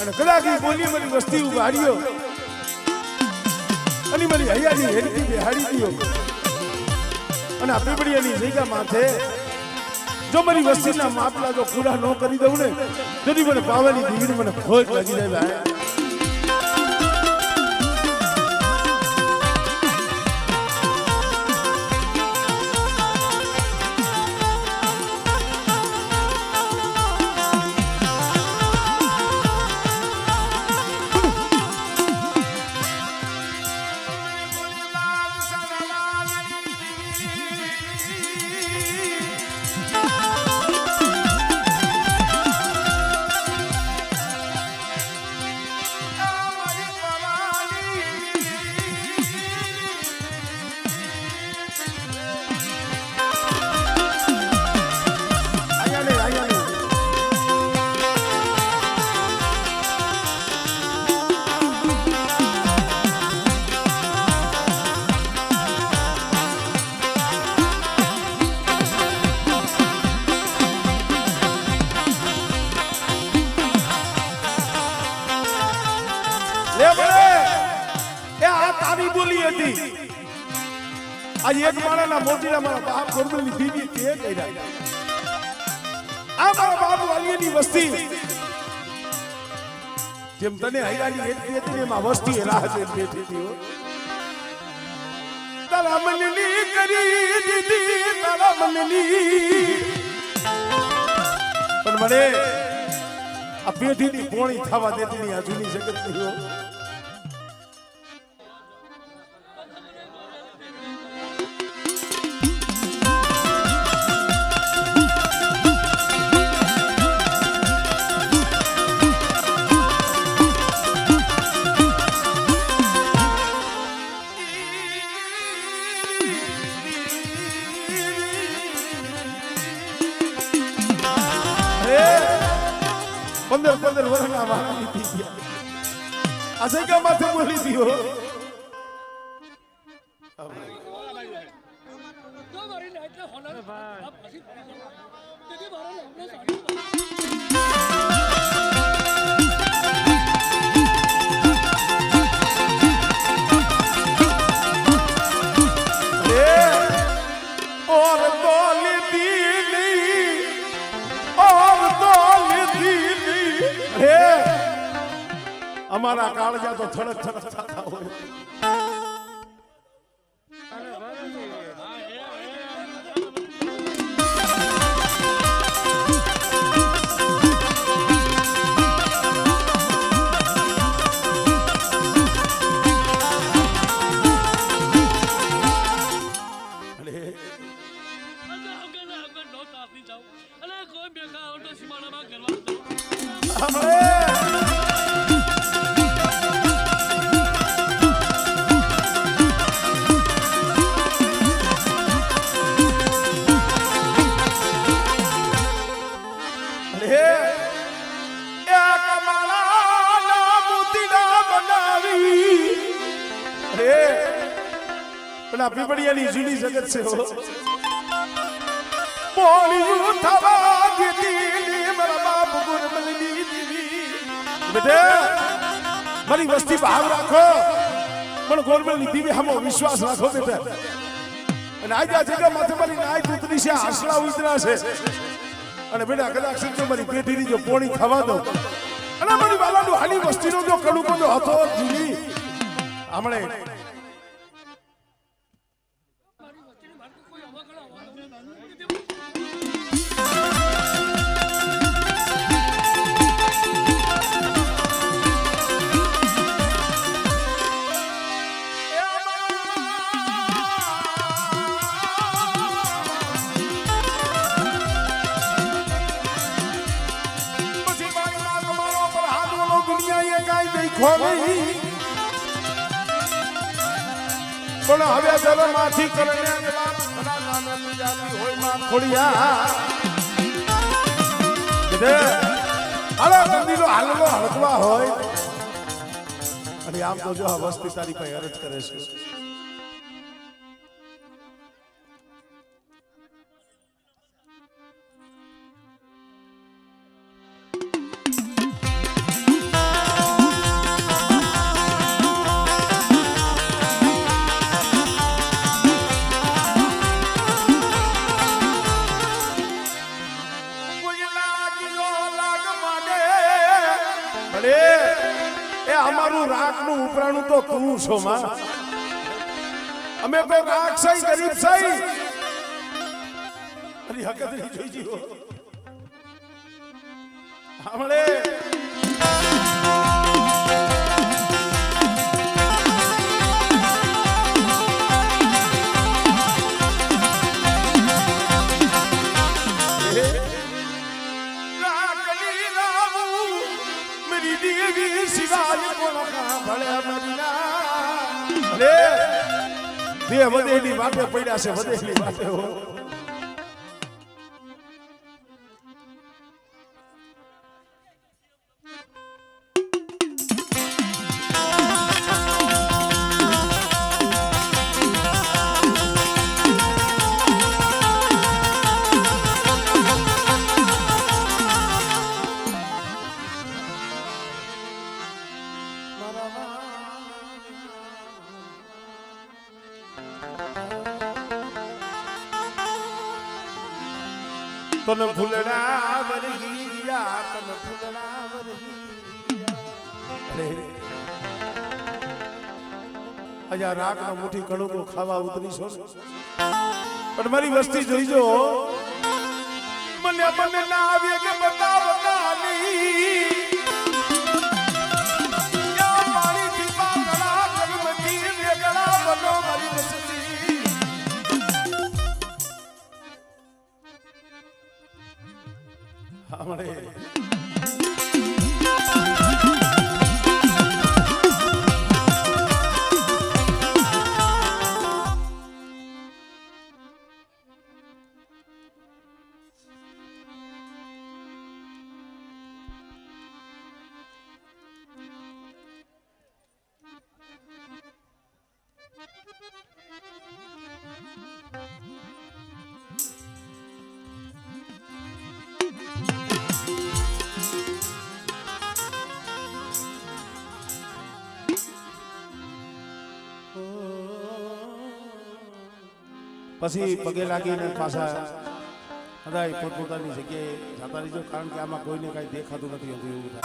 અને કદાચ એ બોલી મારી વસ્તી ઉભાર્યો અને મારી હૈયાની હેડકી બેહાડી ગયો અને આ પીપળીયાની જગ્યા માથે જો મારી વસ્તીના માપલા જો પૂરા ન કરી દઉં ને તો મને પાવાની દીકરી મને ખોટ લાગી જાય ભાઈ. આજે એક માળાના મોતીના મારા બાપ ગોરબલની દીદી કે કર્યા આ મારા બાપ વાલીની વસ્તી જેમ તને હૈયાની હેડકી હતી એમાં વસ્તી રાહ જોઈને બેઠી હતી હો. તારા મનની કરી દીદી તારા મનની પણ મને આ પેઢીની પોણી થવા દેતી ની આ જૂની જગતની હો. પંદર વર્ષના વાળાની થઈ ગયા આ જગ્યા માથે બોલી દીધો અમારા કાળજા તો થડક થડક થતા હોય. પીપળિયાની જૂની જગત છે હો. પોળિયું થવા દીધી મારા બાપ ગોરબલની દીદી બેટા મારી વસ્તી ભાવ રાખો પણ ગોરબલની દીદી હમો વિશ્વાસ રાખો બેટા. અને આજે આ જગ્યા માથે મારી નાય તૂતરી છે આસલા ઉતરા છે અને બેટા કદાચ જો મારી પેઢીની જો પોણી થવા દો અને મારી વાલાનું હાલી વસ્તીનો જો કડુકો જો હતો જીવી હમણે પણ હવે જન્મમાંથી કરને હોય માં ખોડિયા હાલનો હળકવા હોય અને આમ તો જો આ વસ્તી તારી પાસે અરજ કરે છે. અરે એ અમારું રાખનું ઉપરાણું તો તું છો માં અમે તો રાખ સહી ગરીબ સહી અરે હકતરી જોઈ જીવો હમણે વધેલી વાતે પડ્યા છે વધેલી વાતે હો તને ફૂલડા વરગી ગયા તને ફૂલડા વરગી અજા રાખના મુઠ્ઠી કણુકો ખાવા ઉતરી છો પણ મારી વસ્તી જોઈજો મને મને ના આવે કે બતાવતા નહીં યા મારી દીપા ગળા કરમતી વેગળા બનો મારી વસ્તી હમણે પછી પગે લાગીને પાછા બધાય પોતપોતાની જગ્યાએ જતા રહીજો કારણ કે આમાં કોઈને કઈ દેખાતું નથી હોતું એવું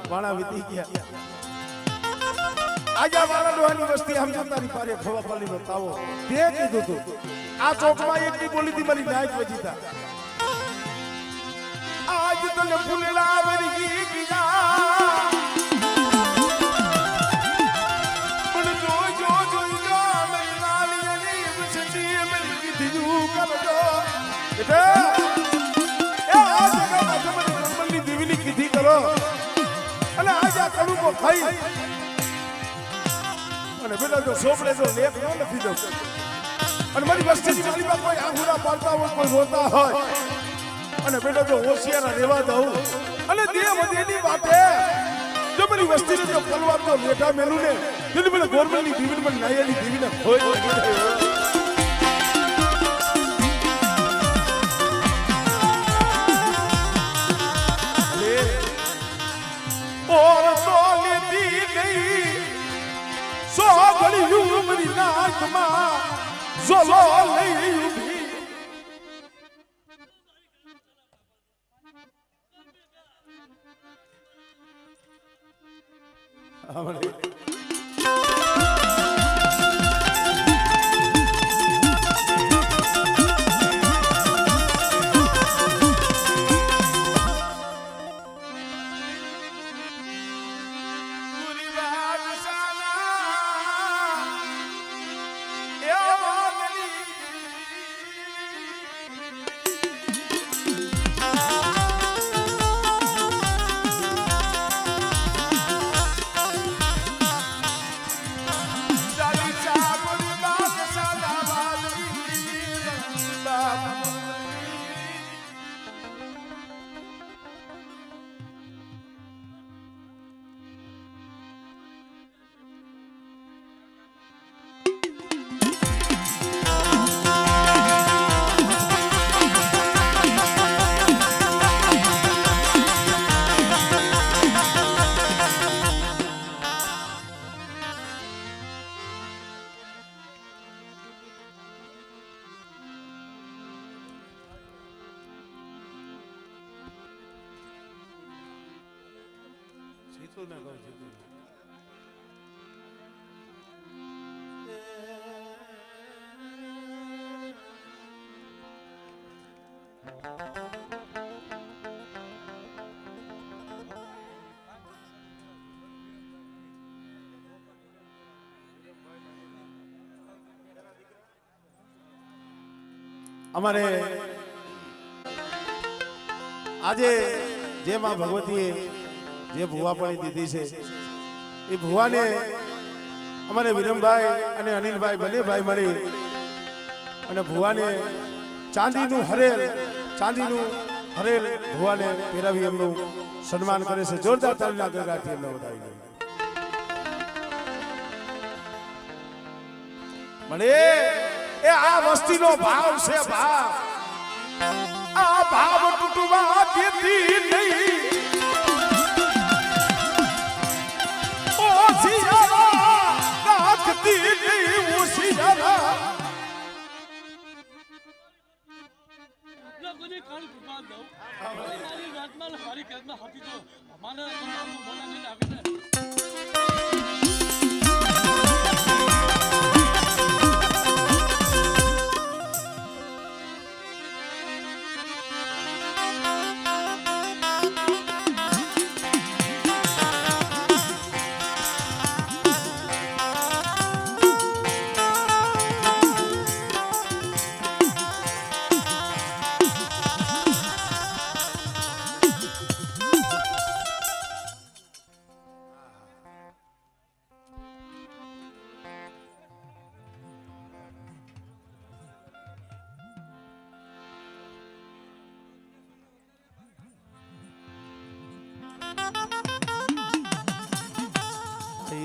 વાણા વીતી ગયા આજે વાળા ડોહાની વસ્તી આમ જતાની પારે ખવાપાલી નો તાવો તે કીધું તું આ ચોકમાં એકની બોલી હતી મારી નાઈટ વજીતા આજ તને ફૂલડા વરગી ગયા પણ જો મેરી નાલિયની વસતી મેરી દીધું કરજો એટલે એ આ જગ્યામાં તમને નર્મલની દેવીની કીધી કરો અને આજ આ કડુકો ખાઈ અને બેટા જો સોપડે જો લેખ ન લખી દઉં અને મારી વસ્તીની મારીમાં કોઈ આંગુડા પાડતા હોય કોઈ રોતા હોય અને બેટા જો હોશિયાર રહેવા દઉં અને દેવ દેની વાતે જો મારી વસ્તીને જો પલવાર તો લેટા મેલું ને તેની મને ગોરમેલની દીવીને મને નાયાની દીવીને ખોઈ और तो लेती नहीं सो बड़ी उम्र नाक मां सोलो नहीं हमरे શું ના કહું છું અમારે આજે જે માં ભગવતીએ જે ભુવાપણી દીધી છે એ ભુવાને અમારે વિરમભાઈ અને અનિલભાઈ બંને ભાઈ મળી અને ભુવાને ચાંદીનું હરેલ ભુવાને પહેરાવી એમનું સન્માન કરે છે. જોરદાર તાળીના ગણગાથી એમને વધાવી મને એ આ વસ્તીનો ભાવ છે ભાવ આ ભાવ તૂટવા દેતી નહીં ઓ સિયારા રાખતી નહીં ઓ સિયારા કોની કોણ કૃપા દઉં મારી વાતમાં મારી કદમાં હતી તો અમારા બોલાને આવીને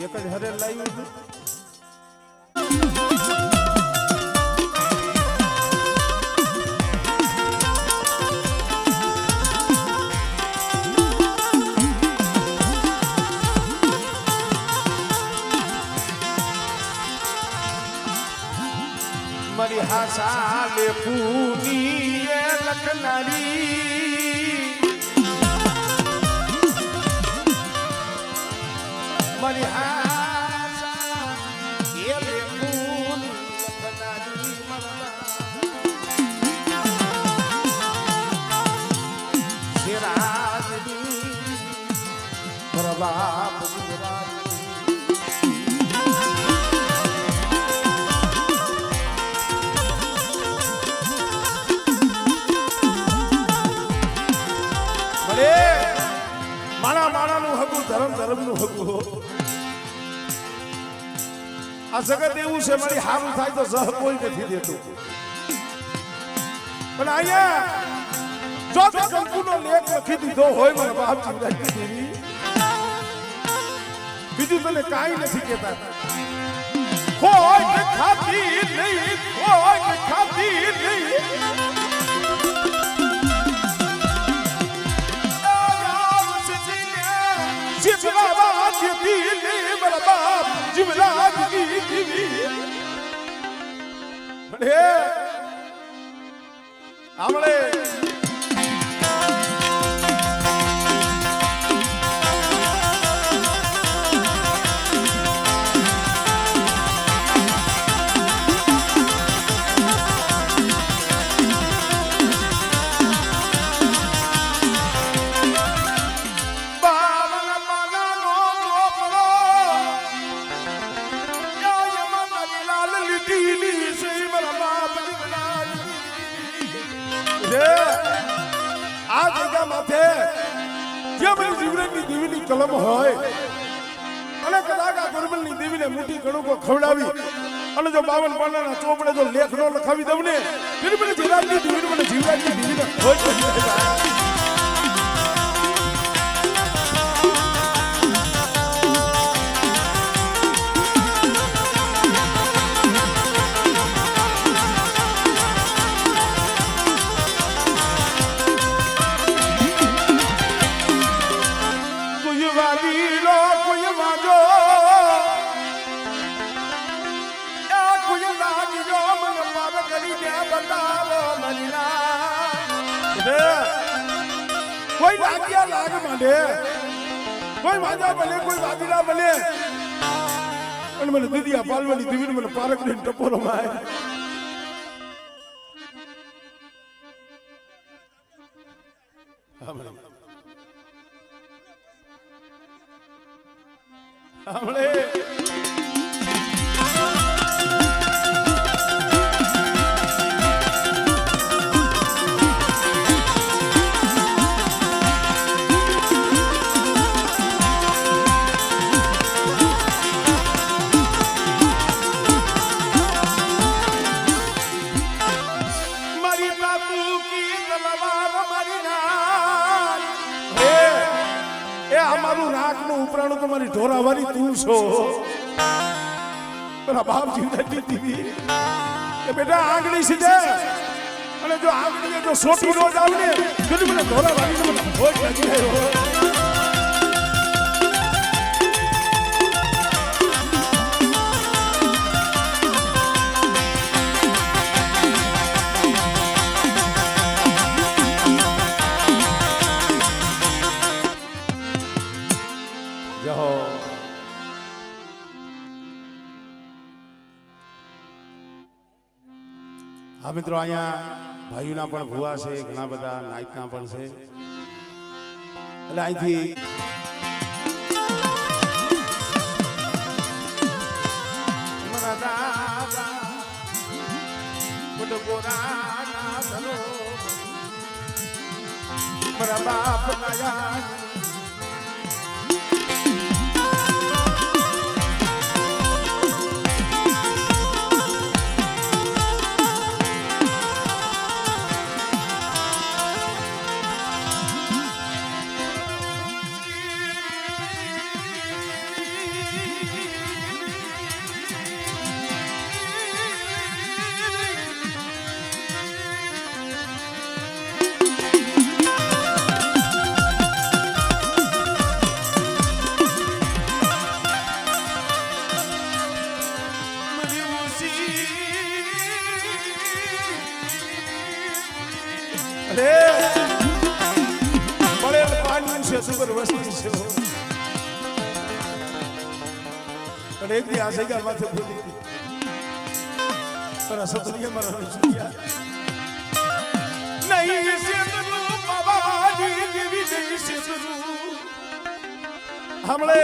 એક જ હરેલ લાવ્યું હતું મારી હાસા લે પૂની લખનારી મારી હાસા એ લે પૂની લખનારી શેરાજની પ્રભાપ ધર્મનું હકું આ જગત એવું છે મારી હારું થાય તો જહ કોઈ નથી દેતું પણ અહીંયા જો કંકુનો લેખ લખી દીધો હોય મારા બાપ જીવરાજની દેવી બીજું તને કાંઈ નથી કહેતા કોઈ ખાતી નહીં કોઈ ખાતી નહીં जिवलाद दीने मेरा बाप जिवलाद दीवी बड़े हमले આ જગ્યા માથે જે બધી જીવરાજની દેવીની કલમ હોય અને કદાચ આ ગરબલની દેવીને મોટી કણુકો ખવડાવી અને જો 52 પાનાના ચોપડે જો લેખ નો લખાવી દઉં ને ફરી મને જીવરાજની દેવીને મને જીવરાજની દેવીને હોય કોઈ લાગ્યા લાગ માંડે કોઈ વાજા બને કોઈ વાદીલા બને અને મને દીદી પાલવાની દીવીને મને પારક ને ટપોરો માય હમણે અમારું રાખનું ઉપરાણું તમારી ઢોરાવાળી તું છો મારા બાપ જીવતી દીવી કે બેટા આંગળી સીધે અને જો આંગળીએ જો સોટી નો જાવ ને તો મને ઢોરાવાળી મને ભોજ લાગી ગયો હા મિત્રો અહીંયા ભાઈઓના પણ ભુવા છે ઘણા બધા નાયકના પણ છે એટલે અહીંથી મારા બાપ સુપર વસ્તી છે અને એક દી આ જગ્યા માથે બોલી પર સતરીય મારા સુનિયા નહીં સેતરું બાબાજી દેવી દેવી સેતરું હમણે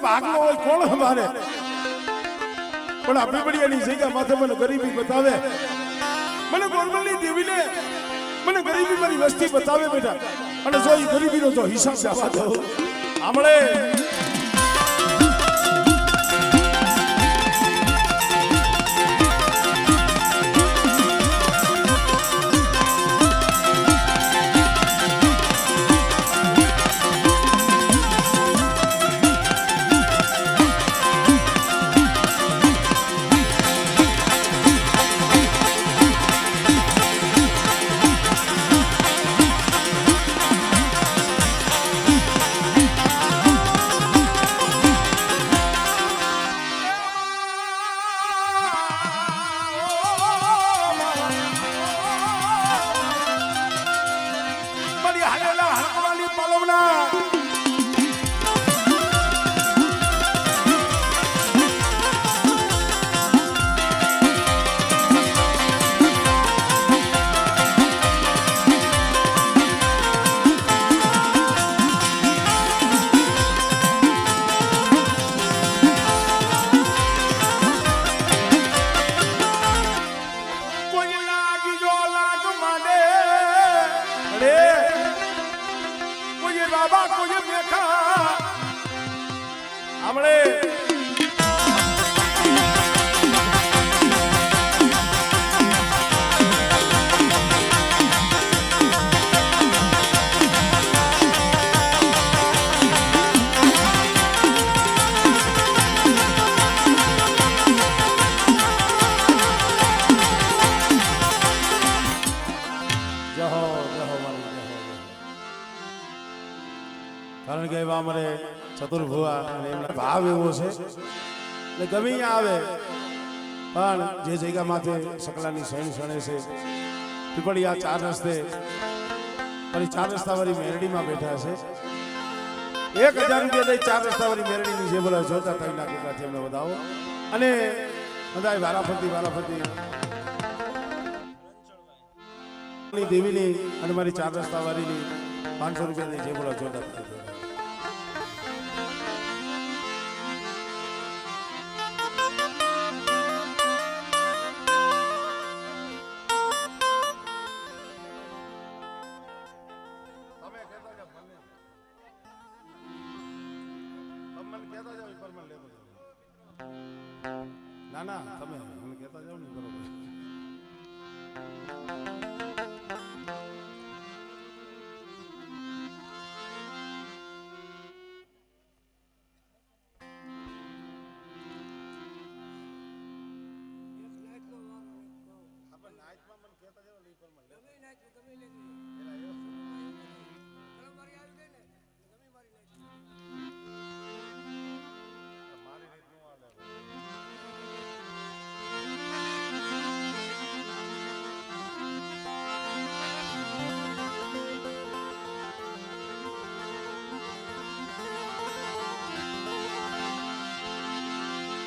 ભાગનો હોય કોણ હમારે પણ આપણી બડીયાની જગ્યા માથે મને ગરીબી બતાવે મને ગોરમલની દેવીને મને ગરીબી મારી વસ્તી બતાવે બેટા અને જો એ ગરીબીનો તો હિસાબ આપવા દો આમળે અરે કોઈ બાબા કોઈ મેખા હમણે કારણ કે એવા અમારે ચતુર્ભુવા અને એમનો ભાવ એવો છે એટલે ગમે આવે પણ જે જગ્યામાંથી સકલાની શણ શણે છે પીપળિયા 4 રસ્તે ફરી 4 રસ્તાવાળી મેરડીમાં બેઠા છે 1000 રૂપિયા દઈ 4 રસ્તાવાળી મેરડીની જે બોલા જોતા થઈ નાખી એમને વધાવો અને બધાય વારાફરતી દેવીની અને મારી 4 રસ્તાવાળીની 500 રૂપિયા દઈ જે બોલા જોતા થઈ ના તમે મને કહેતા જાવ ને બરોબર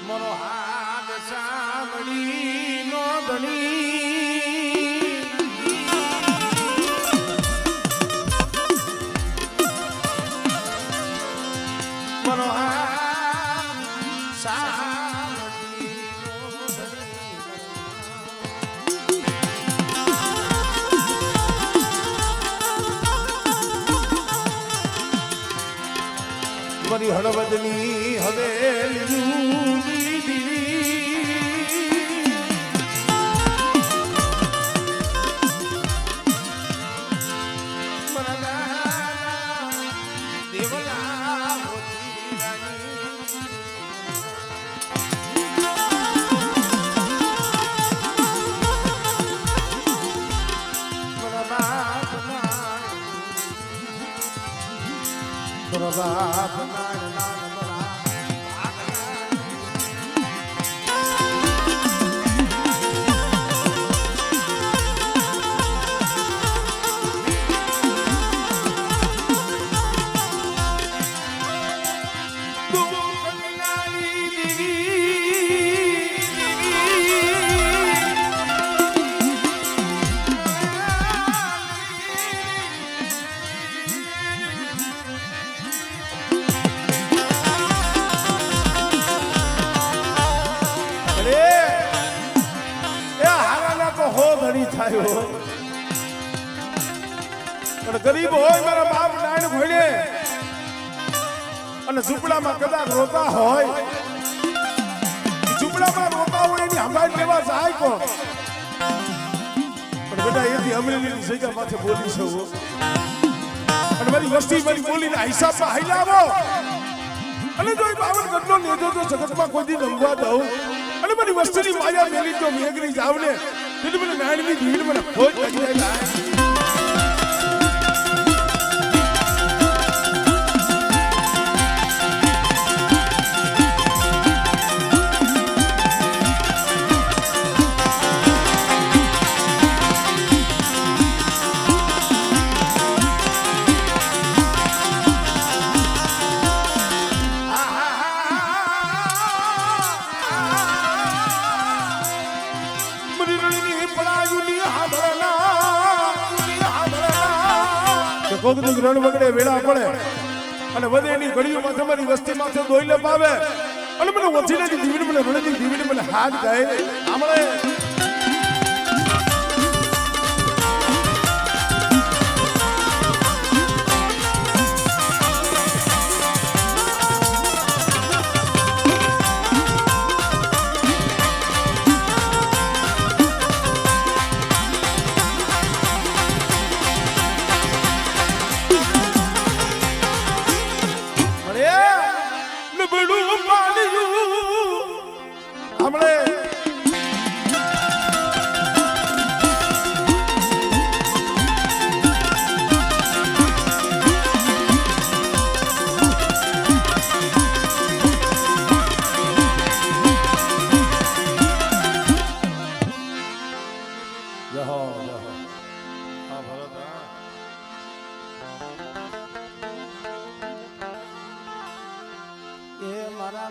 મનો હાથ સાંભળી નો ધણી મનો હાથ સાંભળી નો ધણી મારી હળવદની હવેલી ગરીબ હોય મારા બાપ નાયણ ભણે અને ઝૂંપડામાં કદાચ રોતા હોય ઝૂંપડામાં રોતા હોય એની સંભાળ લેવા જાય કોણ પણ બેટા એથી અમરેલીની જગ્યા માથે બોલી છો અને મારી વસ્તી મારી બોલીના હિસાબમાં હાઈલાવો અને જો બાવન ગઢનો નેજો તો જગતમાં કોઈ દી રમવા દઉં અને મારી વસ્તીની માયા મેલી તો મેઘરી જાવ ને તેથી મને નાયણની ભીડ મને ખોજ લાગી જાય કોકની રણ વગડે વેળા પડે અને વધેની ઘડીઓમાં તમારી વસ્તી માથે દોઈલે પાવે અને મને વચીને દીવીને મને રણની દીવીને મને હાથ ગાય આમળે હા ભરત હા એ મારા